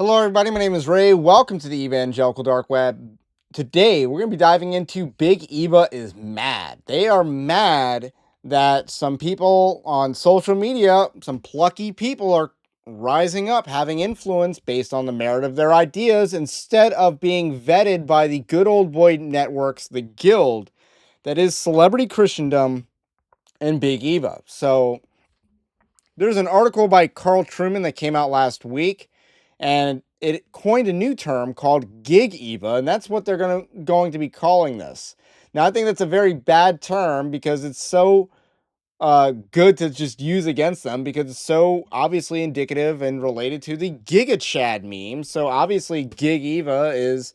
Hello, everybody. My name is Ray. Welcome to the Evangelical Dark Web. Today, we're going to be diving into Big Eva is mad. They are mad that some people on social media, some plucky people, are rising up, having influence based on the merit of their ideas instead of being vetted by the good old boy networks, the guild that is Celebrity Christendom and Big Eva. So, there's an article by Carl Truman that came out last week, and it coined a new term called Gig Eva, and that's what they're going to be calling this. Now, I think that's a very bad term because it's so good to just use against them because it's so obviously indicative and related to the Giga Chad meme. So obviously, Gig Eva is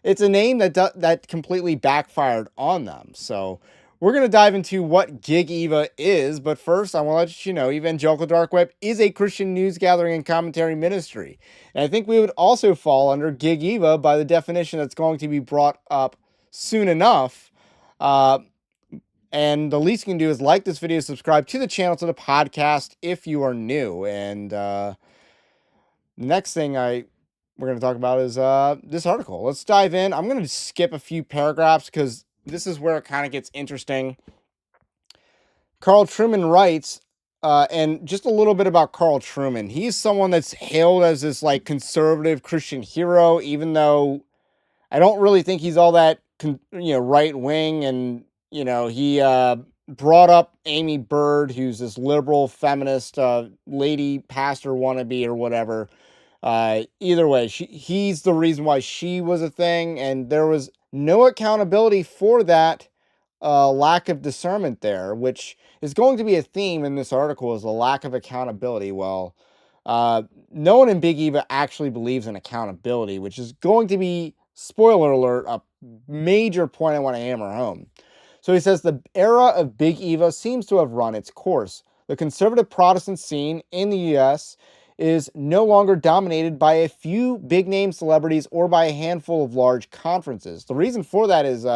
it's a name that completely backfired on them. So we're going to dive into what Gig Eva is, but first I want to let you know Evangelical Dark Web is a Christian news gathering and commentary ministry. And I think we would also fall under Gig Eva by the definition that's going to be brought up soon enough. Uh, and the least you can do is like this video, subscribe to the channel, to the podcast if you are new. And the next thing we're going to talk about is this article. Let's dive in. I'm going to skip a few paragraphs because this is where it kind of gets interesting. Carl Truman writes, and just a little bit about Carl Truman. He's someone that's hailed as this like conservative Christian hero, even though I don't really think he's all that right wing. And he brought up Amy Bird, who's this liberal feminist lady pastor wannabe or whatever. Either way, he's the reason why she was a thing, and there was no accountability for that lack of discernment there, which is going to be a theme in this article, is a lack of accountability. Well, no one in Big Eva actually believes in accountability, which is going to be, spoiler alert, a major point I want to hammer home. So he says the era of Big Eva seems to have run its course. The conservative Protestant scene in the U.S. is no longer dominated by a few big-name celebrities or by a handful of large conferences. The reason for that is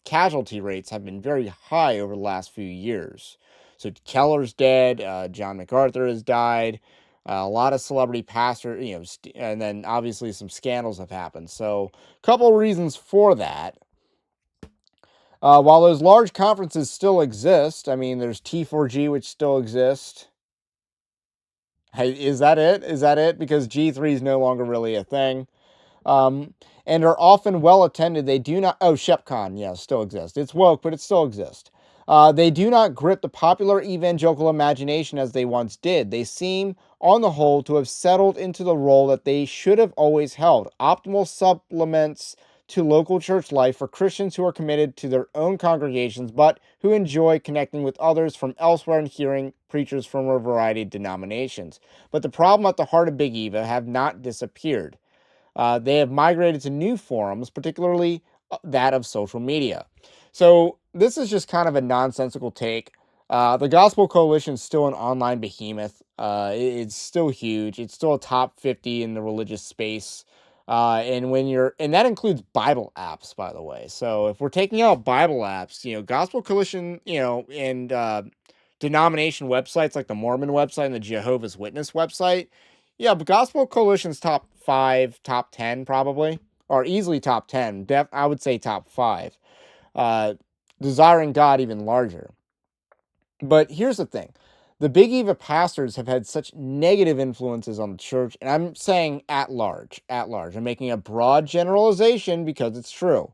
casualty rates have been very high over the last few years. So Keller's dead, John MacArthur has died, a lot of celebrity pastors, and then obviously some scandals have happened. So a couple reasons for that. While those large conferences still exist, I mean, there's T4G, which still exists. Hey, is that it? Is that it? Because G3 is no longer really a thing. And are often well attended. They do not. Oh, ShepCon, yeah, still exists. It's woke, but it still exists. They do not grip the popular evangelical imagination as they once did. They seem, on the whole, to have settled into the role that they should have always held: optimal supplements to local church life for Christians who are committed to their own congregations, but who enjoy connecting with others from elsewhere and hearing preachers from a variety of denominations. But the problem at the heart of Big Eva have not disappeared. They have migrated to new forums, particularly that of social media. So this is just kind of a nonsensical take. The Gospel Coalition is still an online behemoth. It's still huge. It's still a top 50 in the religious space. And that includes Bible apps, by the way. So if we're taking out Bible apps, Gospel Coalition, and denomination websites like the Mormon website and the Jehovah's Witness website, yeah, but Gospel Coalition's top 5, top 10 probably, or easily top 10. I would say top 5. Desiring God even larger. But here's the thing. The Big Eva pastors have had such negative influences on the church, and I'm saying at large. I'm making a broad generalization because it's true.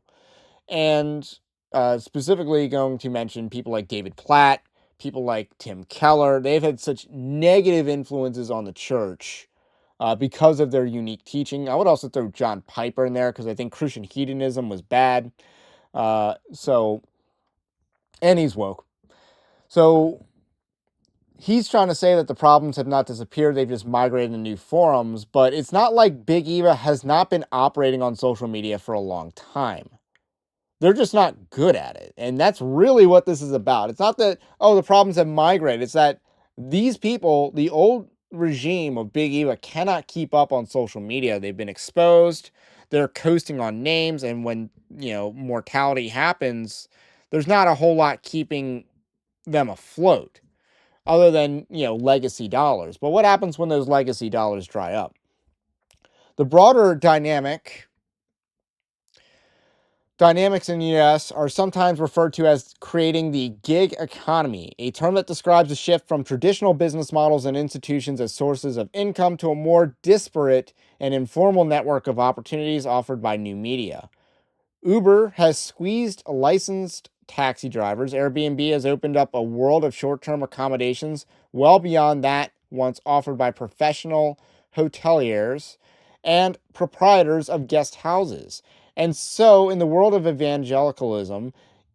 And specifically going to mention people like David Platt, people like Tim Keller. They've had such negative influences on the church because of their unique teaching. I would also throw John Piper in there because I think Christian hedonism was bad. And he's woke. So he's trying to say that the problems have not disappeared. They've just migrated to new forums. But it's not like Big Eva has not been operating on social media for a long time. They're just not good at it. And that's really what this is about. It's not that, the problems have migrated. It's that these people, the old regime of Big Eva, cannot keep up on social media. They've been exposed. They're coasting on names. And when, mortality happens, there's not a whole lot keeping them afloat other than, legacy dollars. But what happens when those legacy dollars dry up? The broader dynamics in the US are sometimes referred to as creating the gig economy, a term that describes a shift from traditional business models and institutions as sources of income to a more disparate and informal network of opportunities offered by new media. Uber has squeezed licensed taxi drivers. Airbnb has opened up a world of short term accommodations well beyond that once offered by professional hoteliers and proprietors of guest houses. And so, in the world of evangelicalism,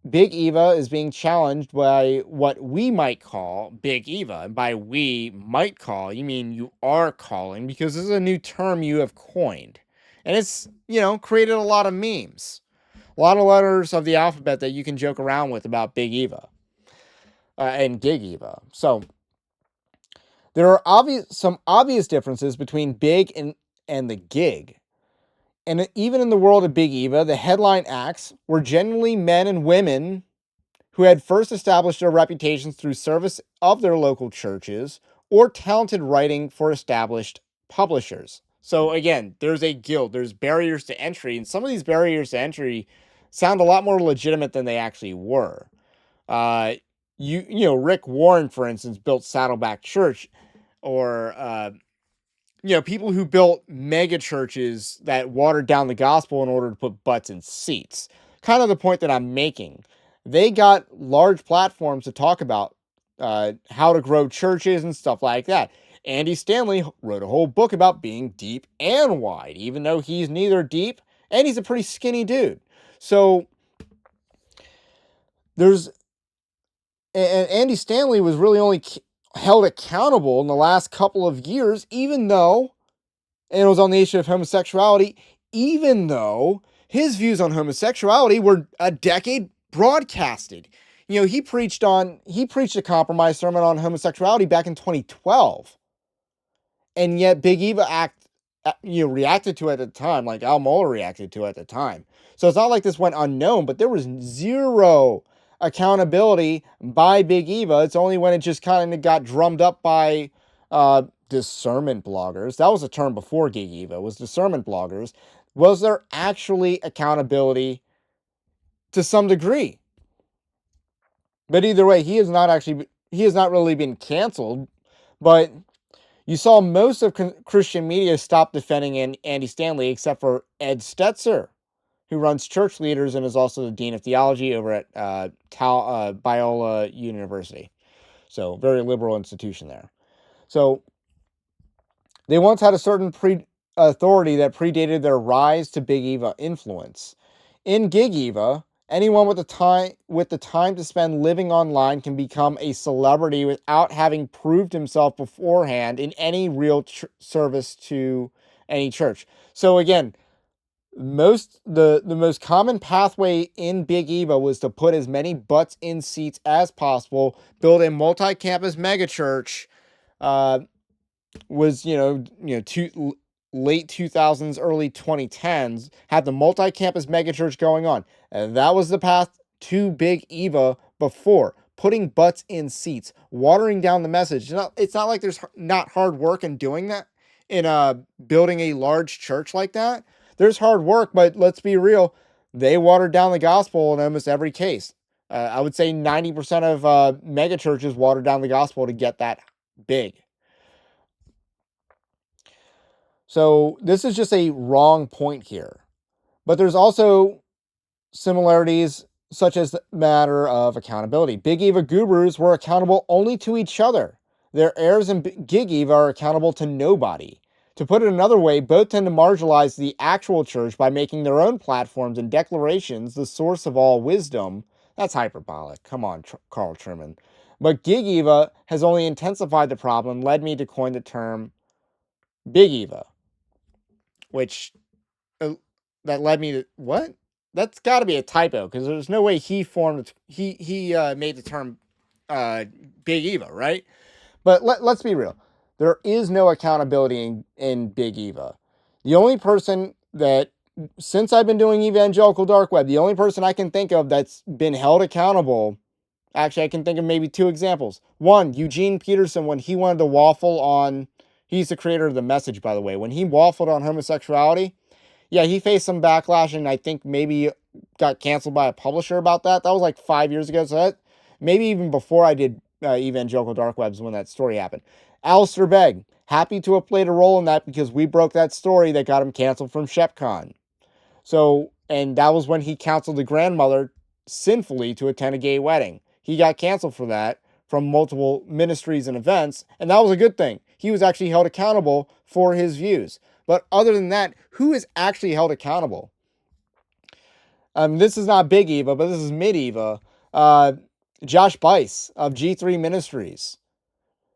Big Eva is being challenged by what we might call Big Eva. And by we might call, you mean you are calling, because this is a new term you have coined. And it's, created a lot of memes, a lot of letters of the alphabet that you can joke around with about Big Eva and Gig Eva. So there are some obvious differences between Big and the Gig. And even in the world of Big Eva, the headline acts were generally men and women who had first established their reputations through service of their local churches or talented writing for established publishers. So again, there's a guild, there's barriers to entry, and some of these barriers to entry sound a lot more legitimate than they actually were. Uh, Rick Warren, for instance, built Saddleback Church, or people who built mega churches that watered down the gospel in order to put butts in seats. Kind of the point that I'm making. They got large platforms to talk about how to grow churches and stuff like that. Andy Stanley wrote a whole book about being deep and wide, even though he's neither deep and he's a pretty skinny dude. So there's and Andy Stanley was really only held accountable in the last couple of years, even though, and it was on the issue of homosexuality, even though his views on homosexuality were a decade broadcasted. He preached a compromise sermon on homosexuality back in 2012. And yet Big Eva reacted to it at the time, like Al Mohler reacted to it at the time. So it's not like this went unknown, but there was zero accountability by Big Eva. It's only when it just kind of got drummed up by discernment bloggers. That was a term before Gig Eva, was discernment bloggers. Was there actually accountability to some degree? But either way, he has not really been canceled, but you saw most of Christian media stop defending Andy Stanley, except for Ed Stetzer, who runs Church Leaders and is also the Dean of Theology over at Biola University. So, very liberal institution there. So, they once had a certain authority that predated their rise to Big Eva influence. In Gig Eva, anyone with the time to spend living online can become a celebrity without having proved himself beforehand in any real service to any church. So again, the most common pathway in Big Eva was to put as many butts in seats as possible, build a multi-campus megachurch. Was late 2000s, early 2010s, had the multi-campus megachurch going on. And that was the path to Big Eva before. Putting butts in seats, watering down the message. It's not like there's not hard work in doing that, in building a large church like that. There's hard work, but let's be real. They watered down the gospel in almost every case. I would say 90% of mega churches watered down the gospel to get that big. So this is just a wrong point here. But there's also similarities, such as the matter of accountability. Big Eva gurus were accountable only to each other. Their heirs in Gig Eva are accountable to nobody. To put it another way, both tend to marginalize the actual church by making their own platforms and declarations the source of all wisdom. That's hyperbolic. Come on, Carl Truman. But Gig Eva has only intensified the problem, led me to coin the term Big Eva, which that led me to what? That's got to be a typo, because there's no way he made the term Big Eva, right? But let's be real. There is no accountability in Big Eva. The only person that, since I've been doing Evangelical Dark Web, the only person I can think of that's been held accountable, actually I can think of maybe two examples. One, Eugene Peterson, when he wanted to waffle on He's the creator of The Message, by the way. When he waffled on homosexuality, yeah, he faced some backlash, and I think maybe got canceled by a publisher about that. That was like 5 years ago. So that maybe even before I did Evangelical Dark Webs when that story happened. Alistair Begg, happy to have played a role in that because we broke that story that got him canceled from ShepCon. So, and that was when he counseled the grandmother sinfully to attend a gay wedding. He got canceled for that from multiple ministries and events, and that was a good thing. He was actually held accountable for his views. But other than that, who is actually held accountable? This is not Big Eva, but this is Mid Eva. Josh Bice of G3 Ministries,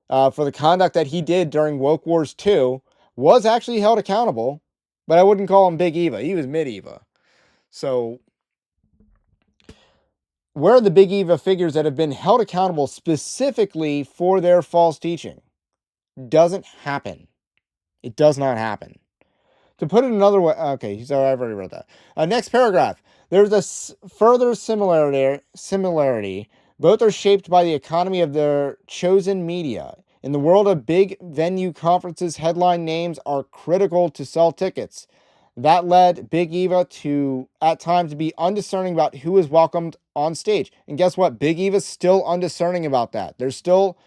for the conduct that he did during Woke Wars 2, was actually held accountable, but I wouldn't call him Big Eva. He was Mid Eva. So, where are the Big Eva figures that have been held accountable specifically for their false teaching? Doesn't happen. It does not happen. To put it another way, okay, so I've already read that. Next paragraph. There's a further similarity. Both are shaped by the economy of their chosen media. In the world of big venue conferences, headline names are critical to sell tickets. That led Big Eva to, at times, be undiscerning about who is welcomed on stage. And guess what? Big Eva's still undiscerning about that. There's still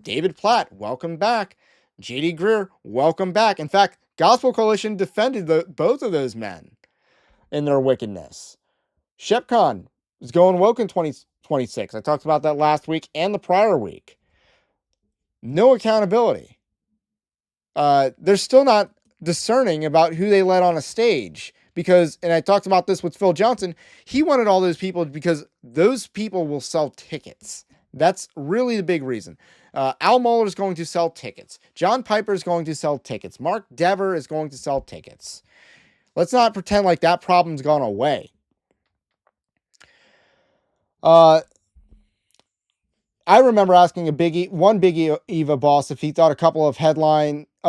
David Platt, welcome back. J.D. Greer, welcome back. In fact, Gospel Coalition defended both of those men in their wickedness. ShepCon is going woke in 2026. I talked about that last week and the prior week. No accountability. They're still not discerning about who they let on a stage because, and I talked about this with Phil Johnson, he wanted all those people because those people will sell tickets. That's really the big reason. Al Mohler is going to sell tickets. John Piper is going to sell tickets. Mark Dever is going to sell tickets. Let's not pretend like that problem's gone away. I remember asking one Big Eva boss if he thought a couple of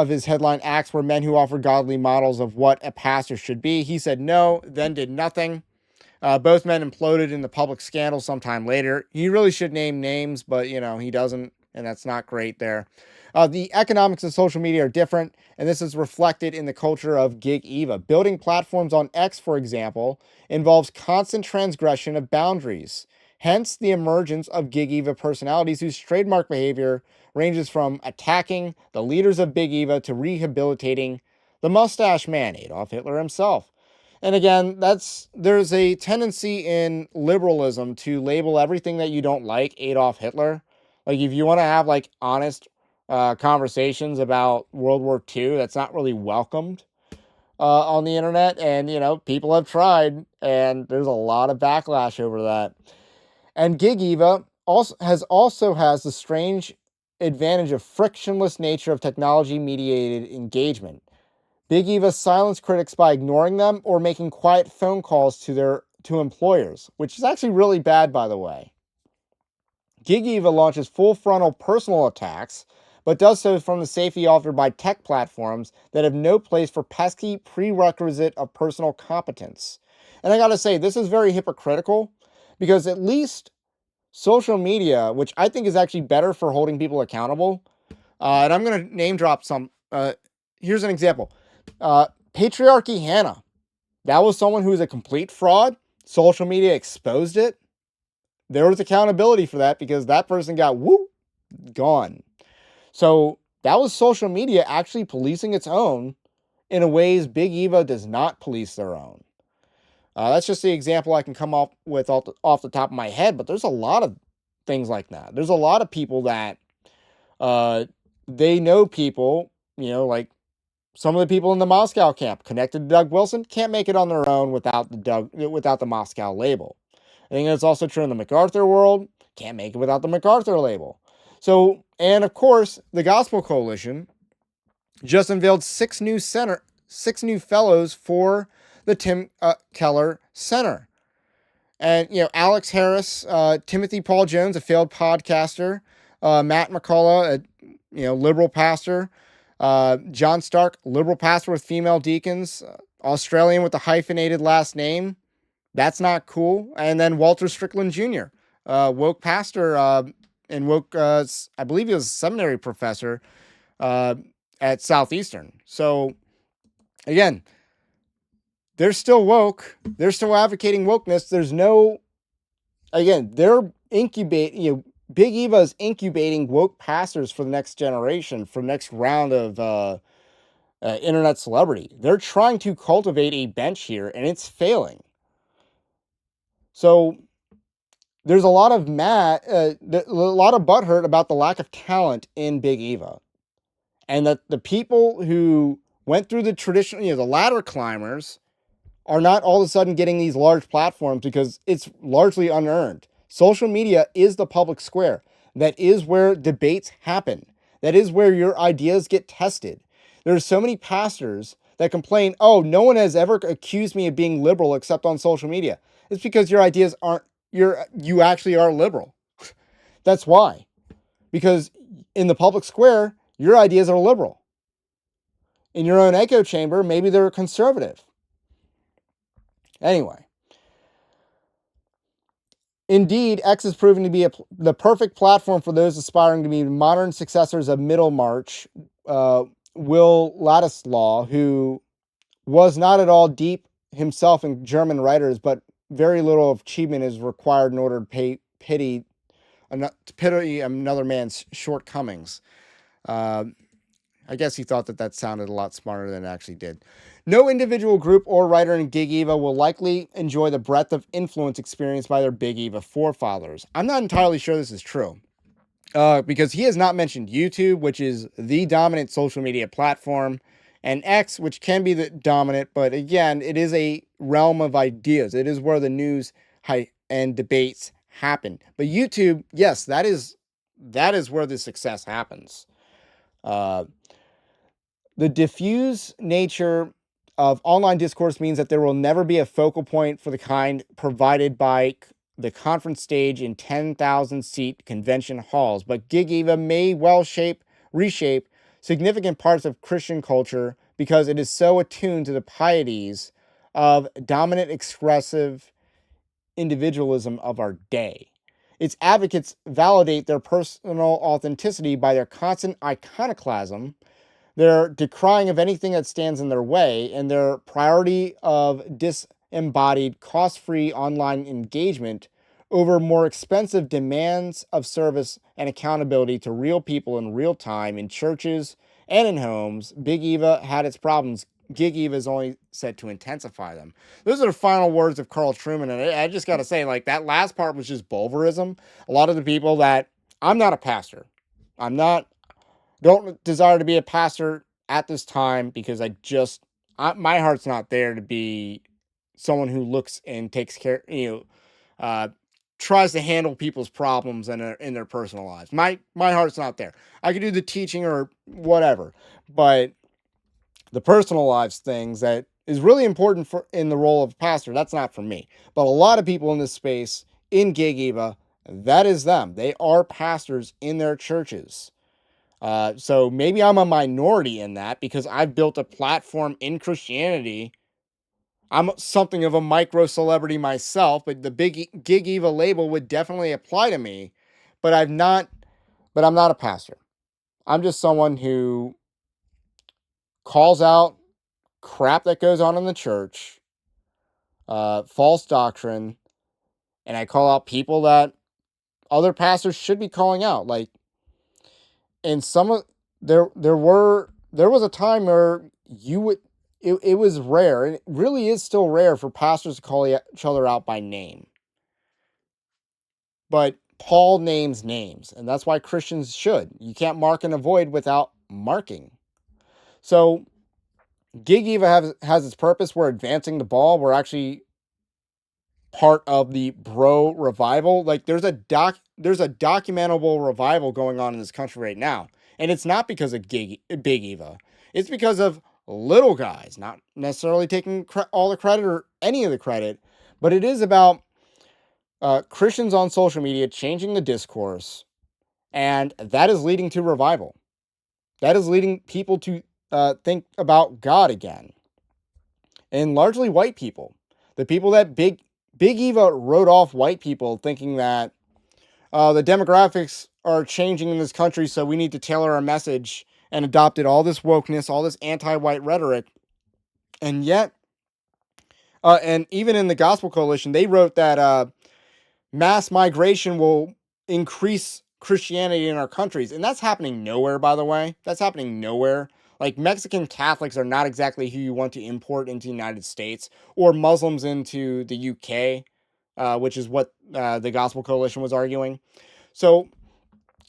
his headline acts were men who offered godly models of what a pastor should be. He said no, then did nothing. Both men imploded in the public scandal sometime later. He really should name names, but he doesn't, and that's not great there. The economics of social media are different, and this is reflected in the culture of Gig Eva. Building platforms on X, for example, involves constant transgression of boundaries. Hence, the emergence of Gig Eva personalities whose trademark behavior ranges from attacking the leaders of Big Eva to rehabilitating the mustache man, Adolf Hitler himself. And again, there's a tendency in liberalism to label everything that you don't like Adolf Hitler. Like if you want to have like honest conversations about World War II, that's not really welcomed on the internet. And people have tried, and there's a lot of backlash over that. And Gig Eva also has the strange advantage of frictionless nature of technology mediated engagement. Big Eva silenced critics by ignoring them or making quiet phone calls to employers, which is actually really bad, by the way. Gig Eva launches full frontal personal attacks, but does so from the safety offered by tech platforms that have no place for pesky prerequisite of personal competence. And I gotta say, this is very hypocritical because at least social media, which I think is actually better for holding people accountable, and I'm gonna name drop some. Here's an example. Patriarchy Hannah. That was someone who was a complete fraud. Social media exposed it. There was accountability for that because that person got gone. So that was social media actually policing its own in a ways Big Eva does not police their own. That's just the example I can come up with off the top of my head, but there's a lot of things like that. There's a lot of people that they know people, like some of the people in the Moscow camp connected to Doug Wilson can't make it on their own without the Moscow label. I think that's also true in the MacArthur world. Can't make it without the MacArthur label. So, and of course, the Gospel Coalition just unveiled six new fellows for the Tim Keller Center. And, Alex Harris, Timothy Paul Jones, a failed podcaster, Matt McCullough, a liberal pastor, John Stark, liberal pastor with female deacons, Australian with a hyphenated last name. That's not cool. And then Walter Strickland Jr., woke pastor and woke, I believe he was a seminary professor, at Southeastern. So again, they're still woke. They're still advocating wokeness. There's no, again, they're incubating, Big Eva is incubating woke pastors for the next generation, for the next round of internet celebrity. They're trying to cultivate a bench here, and it's failing. So there's a lot of a lot of butthurt about the lack of talent in Big Eva, and that the people who went through the traditional, the ladder climbers, are not all of a sudden getting these large platforms because it's largely unearned. Social media is the public square. That is where debates happen. That is where your ideas get tested. There's so many pastors that complain, oh, no one has ever accused me of being liberal except on social media. It's because your ideas aren't, you actually are liberal. That's why. Because in the public square, your ideas are liberal. In your own echo chamber, maybe they're conservative. Anyway, indeed, X is proving to be the perfect platform for those aspiring to be modern successors of Middlemarch, Will Ladislaw, who was not at all deep himself in German writers, but very little achievement is required in order to pity another man's shortcomings. Uh, I guess he thought that sounded a lot smarter than it actually did. No individual group or writer in Gig Eva will likely enjoy the breadth of influence experienced by their Big Eva forefathers. I'm not entirely sure this is true. Because he has not mentioned YouTube, which is the dominant social media platform, and X, which can be the dominant, but again, it is a realm of ideas. It is where the news and debates happen. But YouTube, yes, that is where the success happens. Uh, the diffuse nature of online discourse means that there will never be a focal point for the kind provided by the conference stage in 10,000 seat convention halls, but Gig Eva may well reshape significant parts of Christian culture because it is so attuned to the pieties of dominant expressive individualism of our day. Its advocates validate their personal authenticity by their constant iconoclasm, their decrying of anything that stands in their way, and their priority of disembodied, cost-free online engagement over more expensive demands of service and accountability to real people in real time in churches and in homes. Big Eva had its problems. Gig Eva is only set to intensify them. Those are the final words of Carl Truman, and I just got to say, like, that last part was just bulverism. A lot of the people that, I'm not a pastor. I'm not don't desire to be a pastor at this time because my heart's not there to be someone who looks and takes care, tries to handle people's problems in their personal lives. My heart's not there. I could do the teaching or whatever, but the personal lives things that is really important for in the role of pastor, that's not for me. But a lot of people in this space in Gig Eva, that is them. They are pastors in their churches. So maybe I'm a minority in that because I've built a platform in Christianity. I'm something of a micro celebrity myself, but the Big Gig Eva label would definitely apply to me. But I'm not a pastor. I'm just someone who calls out crap that goes on in the church, false doctrine, and I call out people that other pastors should be calling out. Like, and some of there was a time where it was rare, and it really is still rare for pastors to call each other out by name. But Paul names names, and that's why Christians should. You can't mark and avoid without marking. So Gig Eva has its purpose. We're advancing the ball. We're actually part of the bro revival. Like there's a documentable revival going on in this country right now. And it's not because of Big Eva. It's because of little guys, not necessarily taking all the credit or any of the credit, but it is about Christians on social media changing the discourse, and that is leading to revival. That is leading people to think about God again, and largely white people. The people that Big Eva wrote off white people, thinking that the demographics are changing in this country, so we need to tailor our message and adopted all this wokeness, all this anti-white rhetoric. And yet, and even in the Gospel Coalition, they wrote that mass migration will increase Christianity in our countries. And that's happening nowhere, by the way. That's happening nowhere. Like, Mexican Catholics are not exactly who you want to import into the United States, or Muslims into the UK, which is what the Gospel Coalition was arguing. So,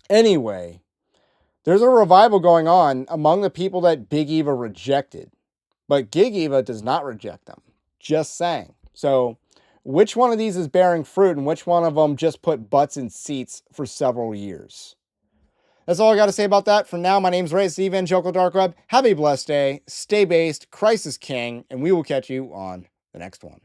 anyway, there's a revival going on among the people that Big Eva rejected. But Gig Eva does not reject them. Just saying. So, which one of these is bearing fruit and which one of them just put butts in seats for several years? That's all I got to say about that. For now, my name's Ray. It's the Evangelical Dark Web. Have a blessed day. Stay based. Christ is King. And we will catch you on the next one.